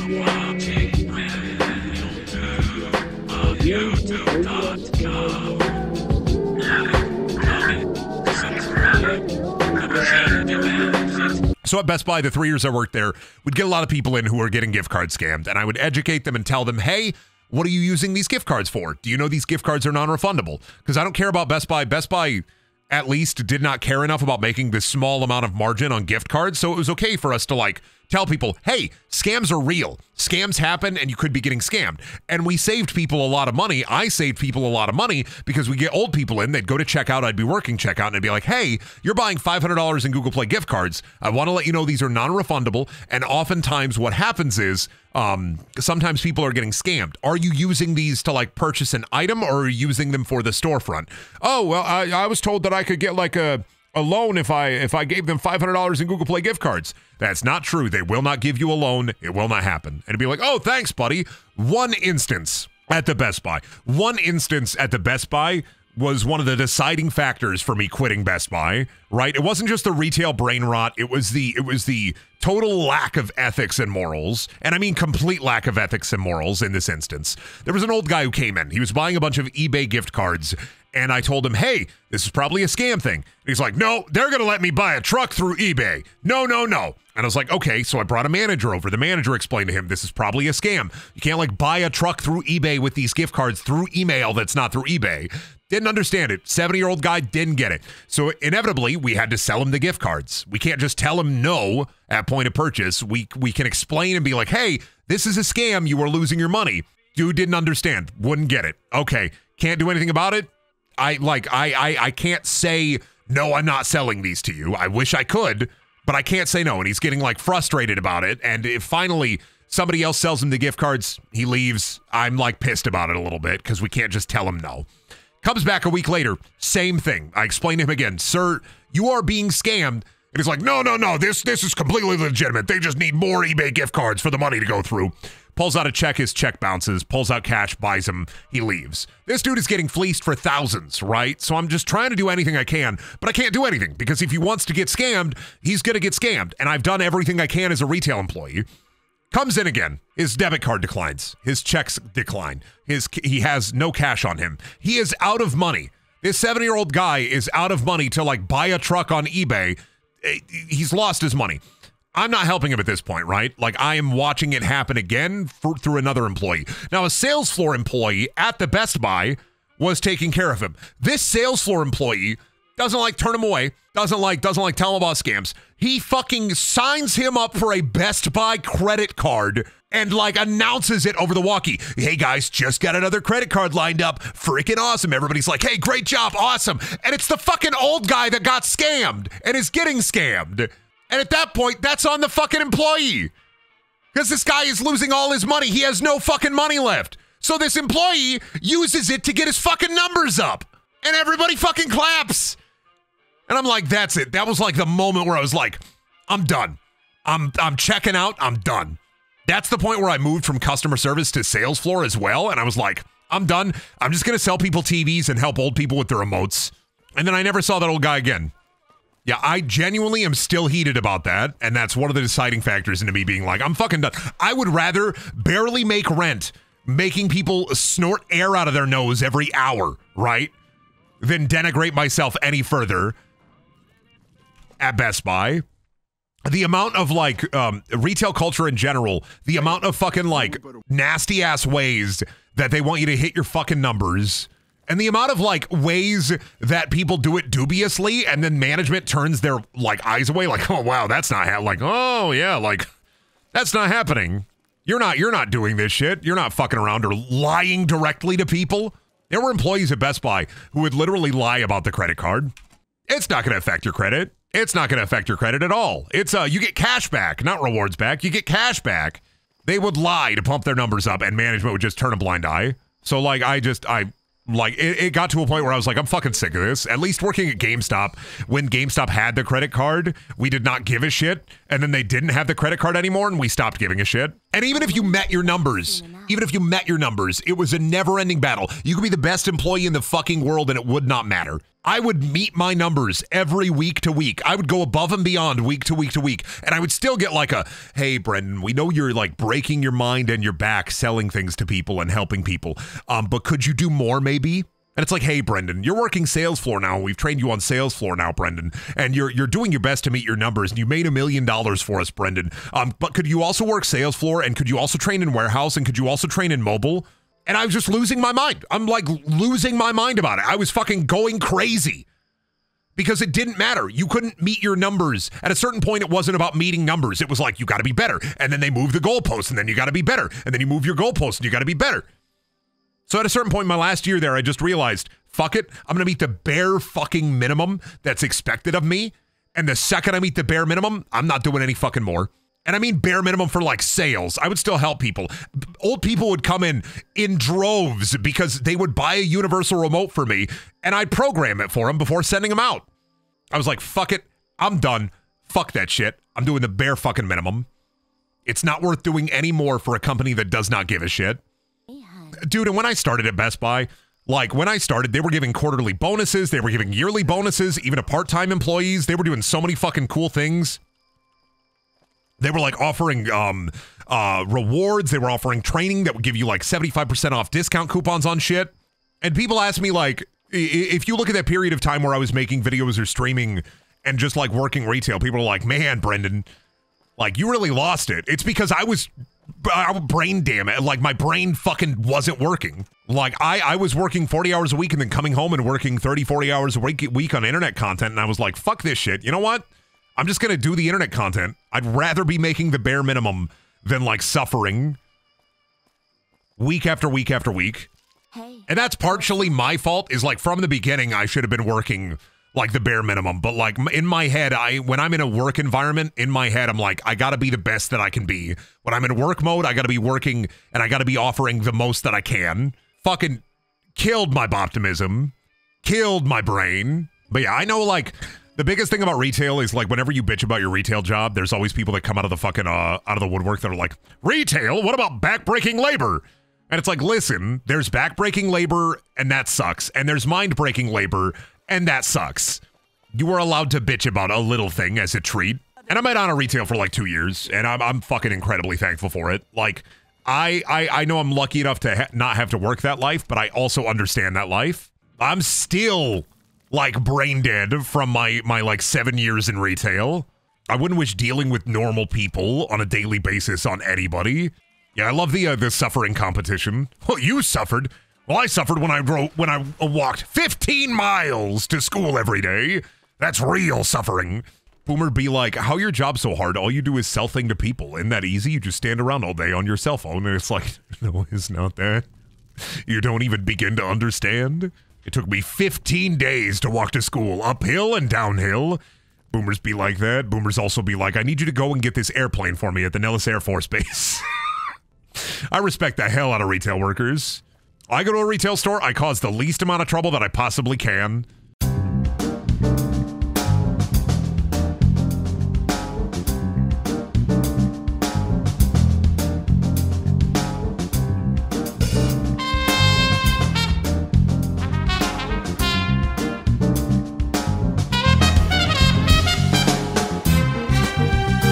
So at Best Buy, the 3 years I worked there, we'd get a lot of people in who were getting gift card scammed, and I would educate them and tell them, hey, what are you using these gift cards for? Do you know these gift cards are non-refundable? Because I don't care about Best Buy. Best Buy at least did not care enough about making this small amount of margin on gift cards, so it was okay for us to like tell people, hey, scams are real. Scams happen and you could be getting scammed. And we saved people a lot of money. I saved people a lot of money because we get old people in, they'd go to checkout, I'd be working checkout, and I'd be like, hey, you're buying $500 in Google Play gift cards. I want to let you know these are non-refundable. And oftentimes what happens is sometimes people are getting scammed. Are you using these to like purchase an item, or are you using them for the storefront? Oh, well, I was told that I could get like a loan if I gave them $500 in Google Play gift cards. That's not true. They will not give you a loan. It will not happen. And it'd be like, oh, thanks, buddy. One instance at the Best Buy was one of the deciding factors for me quitting Best Buy, right? It wasn't just the retail brain rot. It was the total lack of ethics and morals. And I mean complete lack of ethics and morals in this instance. There was an old guy who came in. He was buying a bunch of eBay gift cards. And I told him, hey, this is probably a scam thing. And he's like, no, they're going to let me buy a truck through eBay. No. And I was like, okay, so I brought a manager over. The manager explained to him, this is probably a scam. You can't like buy a truck through eBay with these gift cards through email that's not through eBay. Didn't understand it. 70-year-old guy didn't get it. So inevitably, we had to sell him the gift cards. We can't just tell him no at point of purchase. We can explain and be like, hey, this is a scam. You are losing your money. Dude didn't understand. Wouldn't get it. Okay, can't do anything about it. I can't say, no, I'm not selling these to you. I wish I could, but I can't say no. And he's getting like frustrated about it. And if finally somebody else sells him the gift cards, he leaves. I'm like pissed about it a little bit because we can't just tell him no. Comes back a week later, same thing. I explain to him again, sir, you are being scammed. And he's like, no, this is completely legitimate. They just need more eBay gift cards for the money to go through. Pulls out a check, his check bounces, pulls out cash, buys him, he leaves. This dude is getting fleeced for thousands, right? So I'm just trying to do anything I can, but I can't do anything because if he wants to get scammed, he's going to get scammed. And I've done everything I can as a retail employee. Comes in again. His debit card declines. His checks decline. He has no cash on him. He is out of money. This 70-year-old guy is out of money to like buy a truck on eBay. He's lost his money. I'm not helping him at this point, right? Like I am watching it happen again through another employee. Now, a sales floor employee at the Best Buy was taking care of him. This sales floor employee doesn't like turn him away, doesn't like tell him about scams. He fucking signs him up for a Best Buy credit card and like announces it over the walkie. Hey guys, just got another credit card lined up. Freaking awesome. Everybody's like, hey, great job. Awesome. And it's the fucking old guy that got scammed and is getting scammed. And at that point, that's on the fucking employee. Because this guy is losing all his money. He has no fucking money left. So this employee uses it to get his fucking numbers up. And everybody fucking claps. And I'm like, that's it. That was like the moment where I was like, I'm done. I'm checking out. I'm done. That's the point where I moved from customer service to sales floor as well. And I was like, I'm done. I'm just going to sell people TVs and help old people with their remotes. And then I never saw that old guy again. Yeah, I genuinely am still heated about that. And that's one of the deciding factors into me being like, I'm fucking done. I would rather barely make rent, making people snort air out of their nose every hour, right? Than denigrate myself any further at Best Buy. The amount of like retail culture in general, the amount of fucking like nasty ass ways that they want you to hit your fucking numbers, and the amount of like ways that people do it dubiously, and then management turns their like eyes away, like, oh wow, that's not like, oh yeah, like that's not happening. You're not doing this shit. You're not fucking around or lying directly to people. There were employees at Best Buy who would literally lie about the credit card. It's not going to affect your credit. It's not going to affect your credit at all. It's you get cash back, not rewards back. You get cash back. They would lie to pump their numbers up, and management would just turn a blind eye. So like it got to a point where I was like, I'm fucking sick of this. At least working at GameStop, when GameStop had the credit card, we did not give a shit. And then they didn't have the credit card anymore, and we stopped giving a shit. And even if you met your numbers, Even if you met your numbers, it was a never-ending battle. You could be the best employee in the fucking world and it would not matter. I would meet my numbers every week to week. I would go above and beyond week to week to week. And I would still get like a, hey, Brendan, we know you're like breaking your mind and your back selling things to people and helping people. But could you do more maybe? And it's like, hey, Brendan, you're working sales floor now. We've trained you on sales floor now, Brendan. And you're doing your best to meet your numbers. And you made $1 million for us, Brendan. But could you also work sales floor? And could you also train in warehouse? And could you also train in mobile? And I was just losing my mind. I'm like losing my mind about it. I was fucking going crazy. Because it didn't matter. You couldn't meet your numbers. At a certain point, it wasn't about meeting numbers. It was like, you got to be better. And then they move the goalpost. And then you got to be better. And then you move your goalpost. And you got to be better. So at a certain point in my last year there, I just realized, fuck it, I'm going to meet the bare fucking minimum that's expected of me. And the second I meet the bare minimum, I'm not doing any fucking more. And I mean bare minimum for like sales. I would still help people. Old people would come in droves because they would buy a universal remote for me and I'd program it for them before sending them out. I was like, fuck it, I'm done. Fuck that shit. I'm doing the bare fucking minimum. It's not worth doing any more for a company that does not give a shit. Dude, and when I started at Best Buy, like when I started, they were giving quarterly bonuses. They were giving yearly bonuses, even to part-time employees. They were doing so many fucking cool things. They were like offering rewards. They were offering training that would give you like 75% off discount coupons on shit. And people ask me like, if you look at that period of time where I was making videos or streaming and just like working retail, people are like, man, Brendan, like you really lost it. It's because I was brain damage. Like my brain fucking wasn't working. Like I was working 40 hours a week and then coming home and working 30, 40 hours a week on internet content. And I was like, fuck this shit. You know what? I'm just going to do the internet content. I'd rather be making the bare minimum than like suffering week after week after week. Hey. And that's partially my fault is like from the beginning, I should have been working like the bare minimum. But like in my head, when I'm in a work environment, in my head, I'm like, I got to be the best that I can be. When I'm in work mode, I got to be working and I got to be offering the most that I can. Fucking killed my optimism, killed my brain. But yeah, I know like the biggest thing about retail is like whenever you bitch about your retail job, there's always people that come out of the fucking out of the woodwork that are like, retail? What about backbreaking labor? And it's like, listen, there's backbreaking labor and that sucks. And there's mind-breaking labor and that sucks. You are allowed to bitch about a little thing as a treat. And I'm out of retail for like 2 years and I'm fucking incredibly thankful for it. Like I know I'm lucky enough to not have to work that life, but I also understand that life. I'm still like brain dead from my like 7 years in retail. I wouldn't wish dealing with normal people on a daily basis on anybody. Yeah, I love the suffering competition. Well, you suffered. Well, I suffered when I walked 15 miles to school every day. That's real suffering. Boomer be like, how your job so hard? All you do is sell things to people. Isn't that easy? You just stand around all day on your cell phone. And it's like, no, it's not that. You don't even begin to understand. It took me 15 days to walk to school, uphill and downhill. Boomers be like that. Boomers also be like, I need you to go and get this airplane for me at the Nellis Air Force Base. I respect the hell out of retail workers. I go to a retail store, I cause the least amount of trouble that I possibly can.